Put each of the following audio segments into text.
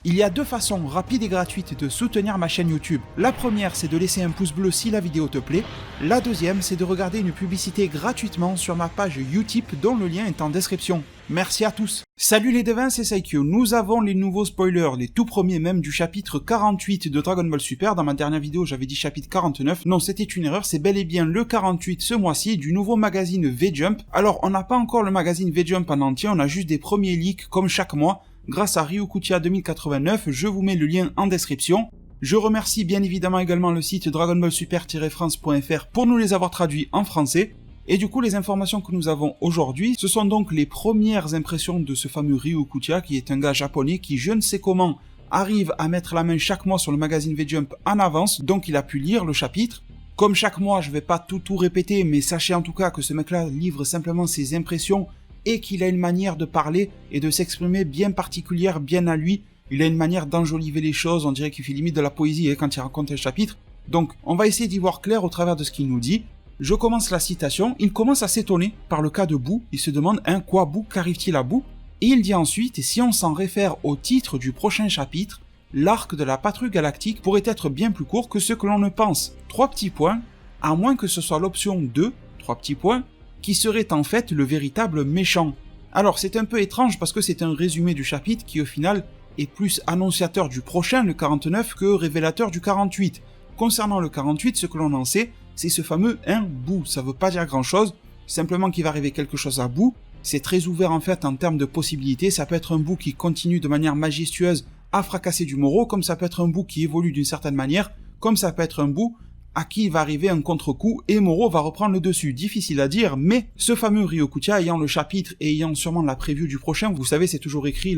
Il y a deux façons rapides et gratuites de soutenir ma chaîne YouTube. La première, c'est de laisser un pouce bleu si la vidéo te plaît. La deuxième, c'est de regarder une publicité gratuitement sur ma page Utip dont le lien est en description. Merci à tous. Salut les devins, c'est Saikyo. Nous avons les nouveaux spoilers, les tout premiers même du chapitre 48 de Dragon Ball Super. Dans ma dernière vidéo, j'avais dit chapitre 49. Non, c'était une erreur, c'est bel et bien le 48 ce mois-ci du nouveau magazine V-Jump. Alors, on n'a pas encore le magazine V-Jump en entier, on a juste des premiers leaks comme chaque mois. Grâce à Ryukutia 2089, je vous mets le lien en description. Je remercie bien évidemment également le site dragonballsuper-france.fr pour nous les avoir traduits en français. Et du coup, les informations que nous avons aujourd'hui, ce sont donc les premières impressions de ce fameux Ryukutia, qui est un gars japonais qui, je ne sais comment, arrive à mettre la main chaque mois sur le magazine V-Jump en avance, donc il a pu lire le chapitre. Comme chaque mois, je vais pas tout répéter, mais sachez en tout cas que ce mec-là livre simplement ses impressions et qu'il a une manière de parler et de s'exprimer bien particulière, bien à lui. Il a une manière d'enjoliver les choses, on dirait qu'il fait limite de la poésie quand il raconte un chapitre. Donc, on va essayer d'y voir clair au travers de ce qu'il nous dit. Je commence la citation, il commence à s'étonner par le cas de Boo, il se demande « quoi Boo, qu'arrive-t-il à Boo ?» Et il dit ensuite, et si on s'en réfère au titre du prochain chapitre, l'arc de la patrouille galactique pourrait être bien plus court que ce que l'on ne pense. 3 petits points, à moins que ce soit l'option 2, 3 petits points, qui serait en fait le véritable méchant. Alors c'est un peu étrange parce que c'est un résumé du chapitre qui au final est plus annonciateur du prochain, le 49, que révélateur du 48. Concernant le 48, ce que l'on en sait, c'est ce fameux Boo. Ça veut pas dire grand chose, simplement qu'il va arriver quelque chose à Boo. C'est très ouvert en fait en termes de possibilités, ça peut être un Boo qui continue de manière majestueuse à fracasser du Moro, comme ça peut être un Boo qui évolue d'une certaine manière, comme ça peut être un Boo à qui va arriver un contre-coup et Moro va reprendre le dessus. Difficile à dire, mais ce fameux Ryukutia ayant le chapitre et ayant sûrement la preview du prochain, vous savez c'est toujours écrit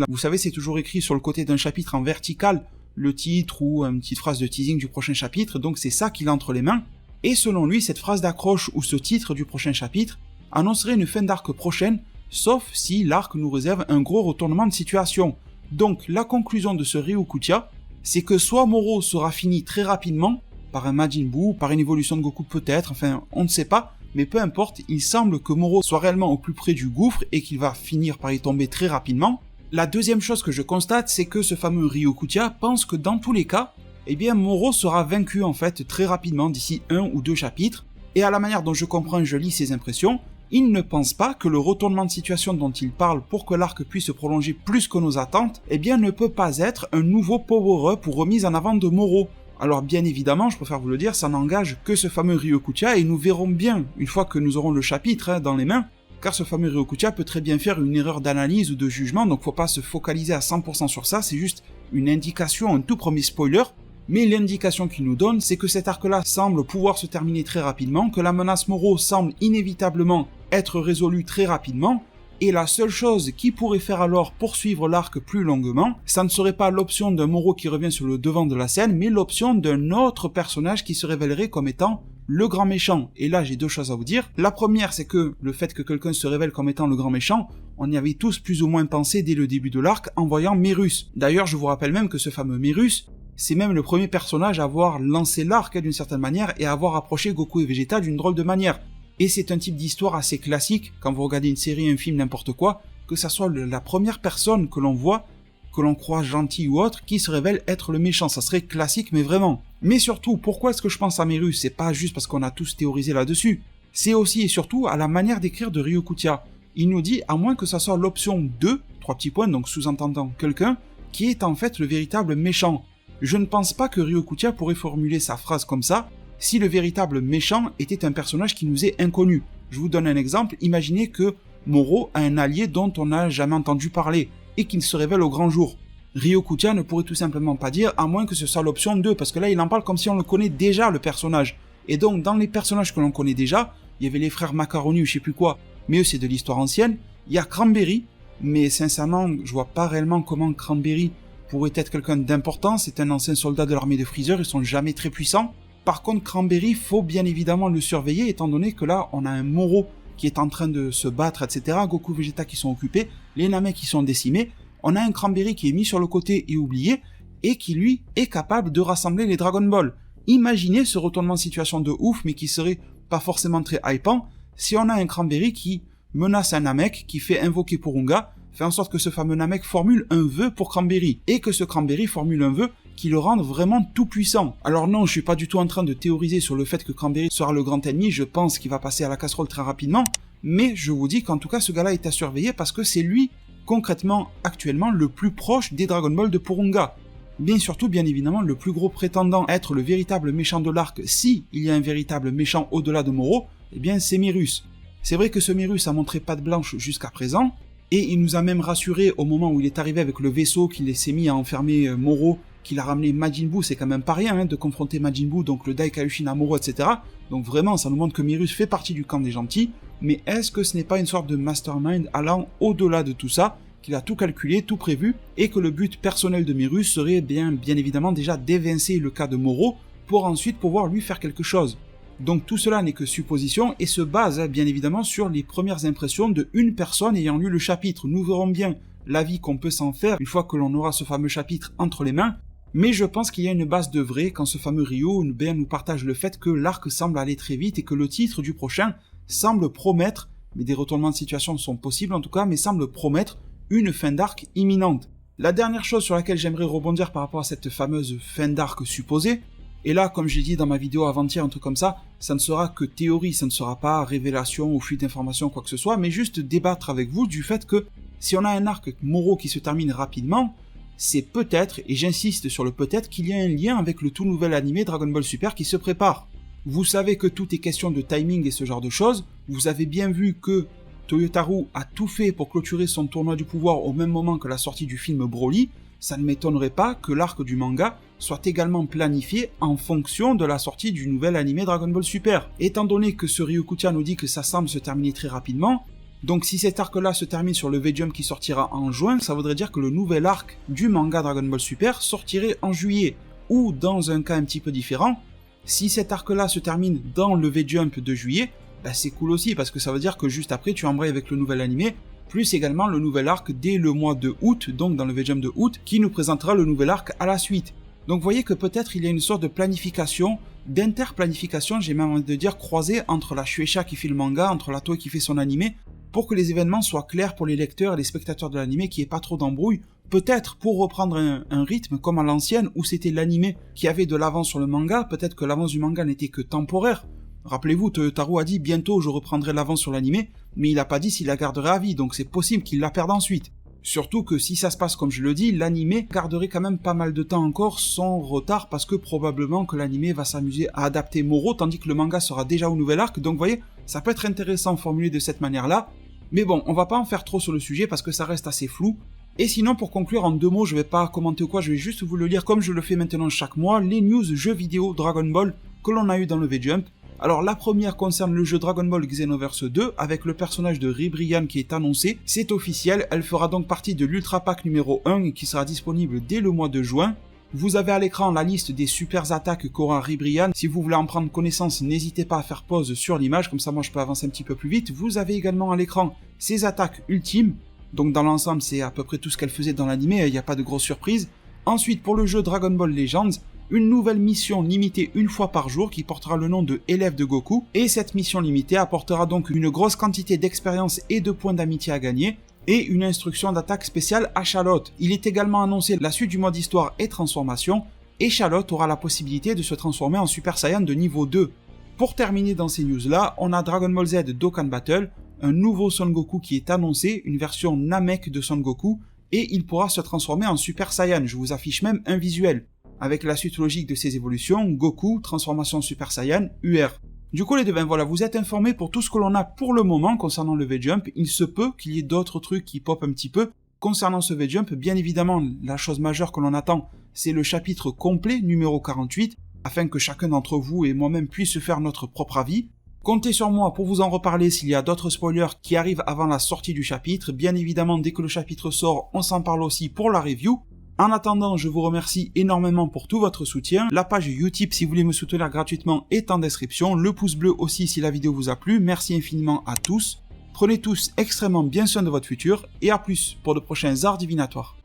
sur le côté d'un chapitre en vertical, le titre ou une petite phrase de teasing du prochain chapitre, donc c'est ça qu'il a entre les mains. Et selon lui, cette phrase d'accroche ou ce titre du prochain chapitre annoncerait une fin d'arc prochaine, sauf si l'arc nous réserve un gros retournement de situation. Donc la conclusion de ce Ryukutia, c'est que soit Moro sera fini très rapidement, par un Majin Buu, par une évolution de Goku peut-être, enfin on ne sait pas, mais peu importe, il semble que Moro soit réellement au plus près du gouffre et qu'il va finir par y tomber très rapidement. La deuxième chose que je constate, c'est que ce fameux Ryukutia pense que dans tous les cas, eh bien Moro sera vaincu en fait très rapidement d'ici 1 ou 2 chapitres, et à la manière dont je comprends et je lis ses impressions, il ne pense pas que le retournement de situation dont il parle pour que l'arc puisse se prolonger plus que nos attentes, eh bien ne peut pas être un nouveau power-up ou remise en avant de Moro. Alors bien évidemment, je préfère vous le dire, ça n'engage que ce fameux Ryukutia et nous verrons bien, une fois que nous aurons le chapitre dans les mains, car ce fameux Ryukutia peut très bien faire une erreur d'analyse ou de jugement, donc faut pas se focaliser à 100% sur ça, c'est juste une indication, un tout premier spoiler, mais l'indication qu'il nous donne, c'est que cet arc-là semble pouvoir se terminer très rapidement, que la menace Moro semble inévitablement être résolue très rapidement, et la seule chose qui pourrait faire alors poursuivre l'arc plus longuement, ça ne serait pas l'option d'un Moro qui revient sur le devant de la scène, mais l'option d'un autre personnage qui se révélerait comme étant le grand méchant. Et là, j'ai 2 choses à vous dire. La première, c'est que le fait que quelqu'un se révèle comme étant le grand méchant, on y avait tous plus ou moins pensé dès le début de l'arc en voyant Mérus. D'ailleurs, je vous rappelle même que ce fameux Mérus, c'est même le premier personnage à avoir lancé l'arc d'une certaine manière et à avoir approché Goku et Vegeta d'une drôle de manière. Et c'est un type d'histoire assez classique, quand vous regardez une série, un film, n'importe quoi, que ça soit la première personne que l'on voit, que l'on croit gentil ou autre, qui se révèle être le méchant. Ça serait classique, mais vraiment. Mais surtout, pourquoi est-ce que je pense à Mérus? C'est pas juste parce qu'on a tous théorisé là-dessus. C'est aussi et surtout à la manière d'écrire de Ryukutia. Il nous dit, à moins que ça soit l'option 2, 3 petits points, donc sous-entendant quelqu'un, qui est en fait le véritable méchant. Je ne pense pas que Ryukutia pourrait formuler sa phrase comme ça, si le véritable méchant était un personnage qui nous est inconnu. Je vous donne un exemple, imaginez que Moro a un allié dont on n'a jamais entendu parler, et qu'il se révèle au grand jour. Ryukutia ne pourrait tout simplement pas dire, à moins que ce soit l'option 2, parce que là il en parle comme si on le connaît déjà le personnage. Et donc dans les personnages que l'on connaît déjà, il y avait les frères Macaroni ou je sais plus quoi, mais eux c'est de l'histoire ancienne, il y a Cranberry, mais sincèrement je vois pas réellement comment Cranberry pourrait être quelqu'un d'important, c'est un ancien soldat de l'armée de Freezer, ils sont jamais très puissants. Par contre, Cranberry, faut bien évidemment le surveiller, étant donné que là, on a un Moro qui est en train de se battre, etc. Goku, Vegeta qui sont occupés, les Namek qui sont décimés. On a un Cranberry qui est mis sur le côté et oublié, et qui, lui, est capable de rassembler les Dragon Ball. Imaginez ce retournement de situation de ouf, mais qui serait pas forcément très hypant, si on a un Cranberry qui menace un Namek, qui fait invoquer Porunga, fait en sorte que ce fameux Namek formule un vœu pour Cranberry, et que ce Cranberry formule un vœu qui le rende vraiment tout puissant. Alors non, je suis pas du tout en train de théoriser sur le fait que Cranberry sera le grand ennemi, je pense qu'il va passer à la casserole très rapidement, mais je vous dis qu'en tout cas ce gars-là est à surveiller parce que c'est lui, concrètement, actuellement, le plus proche des Dragon Ball de Porunga. Bien surtout, bien évidemment, le plus gros prétendant à être le véritable méchant de l'arc, si il y a un véritable méchant au-delà de Moro, eh bien c'est Mérus. C'est vrai que ce Mérus a montré patte blanche jusqu'à présent, et il nous a même rassuré au moment où il est arrivé avec le vaisseau qu'il s'est mis à enfermer Moro, qu'il a ramené Majin Buu, c'est quand même pas rien de confronter Majin Buu, donc le Daikaioshin à Moro, etc. Donc vraiment, ça nous montre que Mérus fait partie du camp des gentils, mais est-ce que ce n'est pas une sorte de mastermind allant au-delà de tout ça, qu'il a tout calculé, tout prévu, et que le but personnel de Mérus serait bien évidemment déjà d'évincer le cas de Moro, pour ensuite pouvoir lui faire quelque chose. Donc tout cela n'est que supposition, et se base bien évidemment sur les premières impressions de une personne ayant lu le chapitre. Nous verrons bien l'avis qu'on peut s'en faire une fois que l'on aura ce fameux chapitre entre les mains, mais je pense qu'il y a une base de vrai quand ce fameux Ryo nous partage le fait que l'arc semble aller très vite et que le titre du prochain semble promettre, mais des retournements de situation sont possibles en tout cas, mais semble promettre une fin d'arc imminente. La dernière chose sur laquelle j'aimerais rebondir par rapport à cette fameuse fin d'arc supposée, et là, comme j'ai dit dans ma vidéo avant-hier, un truc comme ça ne sera que théorie, ça ne sera pas révélation ou fuite d'informations, quoi que ce soit, mais juste débattre avec vous du fait que si on a un arc Moro qui se termine rapidement, c'est peut-être, et j'insiste sur le peut-être, qu'il y a un lien avec le tout nouvel animé Dragon Ball Super qui se prépare. Vous savez que tout est question de timing et ce genre de choses, vous avez bien vu que Toyotarou a tout fait pour clôturer son tournoi du pouvoir au même moment que la sortie du film Broly, ça ne m'étonnerait pas que l'arc du manga soit également planifié en fonction de la sortie du nouvel animé Dragon Ball Super. Étant donné que ce Ryukutia nous dit que ça semble se terminer très rapidement, donc si cet arc-là se termine sur le V-Jump qui sortira en juin, ça voudrait dire que le nouvel arc du manga Dragon Ball Super sortirait en juillet. Ou dans un cas un petit peu différent, si cet arc-là se termine dans le V-Jump de juillet, bah c'est cool aussi parce que ça veut dire que juste après tu embrayes avec le nouvel animé, plus également le nouvel arc dès le mois de août, donc dans le V-Jump de août, qui nous présentera le nouvel arc à la suite. Donc vous voyez que peut-être il y a une sorte de planification, d'interplanification, j'ai même envie de dire, croisée entre la Shueisha qui fait le manga, entre la Toei qui fait son animé, pour que les événements soient clairs pour les lecteurs et les spectateurs de l'animé, qu'il n'y ait pas trop d'embrouille, peut-être pour reprendre un rythme comme à l'ancienne où c'était l'animé qui avait de l'avance sur le manga, peut-être que l'avance du manga n'était que temporaire. Rappelez-vous, Toyotarou a dit bientôt je reprendrai l'avance sur l'animé, mais il n'a pas dit s'il la garderait à vie, donc c'est possible qu'il la perde ensuite. Surtout que si ça se passe comme je le dis, l'animé garderait quand même pas mal de temps encore son retard parce que probablement que l'animé va s'amuser à adapter Moro tandis que le manga sera déjà au nouvel arc, donc vous voyez, ça peut être intéressant formulé de cette manière-là. Mais bon, on va pas en faire trop sur le sujet parce que ça reste assez flou. Et sinon, pour conclure en 2 mots, je vais pas commenter ou quoi, je vais juste vous le lire comme je le fais maintenant chaque mois, les news jeux vidéo Dragon Ball que l'on a eu dans le V-Jump. Alors la première concerne le jeu Dragon Ball Xenoverse 2 avec le personnage de Ribrianne qui est annoncé, c'est officiel, elle fera donc partie de l'Ultra Pack numéro 1 qui sera disponible dès le mois de juin. Vous avez à l'écran la liste des super attaques qu'aura Ribrianne, si vous voulez en prendre connaissance n'hésitez pas à faire pause sur l'image, comme ça moi je peux avancer un petit peu plus vite. Vous avez également à l'écran ses attaques ultimes, donc dans l'ensemble c'est à peu près tout ce qu'elle faisait dans l'animé, il n'y a pas de grosses surprises. Ensuite pour le jeu Dragon Ball Legends, une nouvelle mission limitée une fois par jour qui portera le nom de élève de Goku, et cette mission limitée apportera donc une grosse quantité d'expérience et de points d'amitié à gagner, et une instruction d'attaque spéciale à Charlotte. Il est également annoncé la suite du mode histoire et transformation, et Charlotte aura la possibilité de se transformer en Super Saiyan de niveau 2. Pour terminer dans ces news là, on a Dragon Ball Z Dokkan Battle, un nouveau Son Goku qui est annoncé, une version Namek de Son Goku, et il pourra se transformer en Super Saiyan, je vous affiche même un visuel. Avec la suite logique de ces évolutions, Goku, transformation Super Saiyan, UR. Du coup les deux, voilà, vous êtes informés pour tout ce que l'on a pour le moment concernant le V-Jump. Il se peut qu'il y ait d'autres trucs qui popent un petit peu concernant ce V-Jump. Bien évidemment, la chose majeure que l'on attend, c'est le chapitre complet, numéro 48, afin que chacun d'entre vous et moi-même puisse se faire notre propre avis. Comptez sur moi pour vous en reparler s'il y a d'autres spoilers qui arrivent avant la sortie du chapitre. Bien évidemment, dès que le chapitre sort, on s'en parle aussi pour la review. En attendant, je vous remercie énormément pour tout votre soutien. La page Utip si vous voulez me soutenir gratuitement est en description. Le pouce bleu aussi si la vidéo vous a plu. Merci infiniment à tous. Prenez tous extrêmement bien soin de votre futur et à plus pour de prochains arts divinatoires.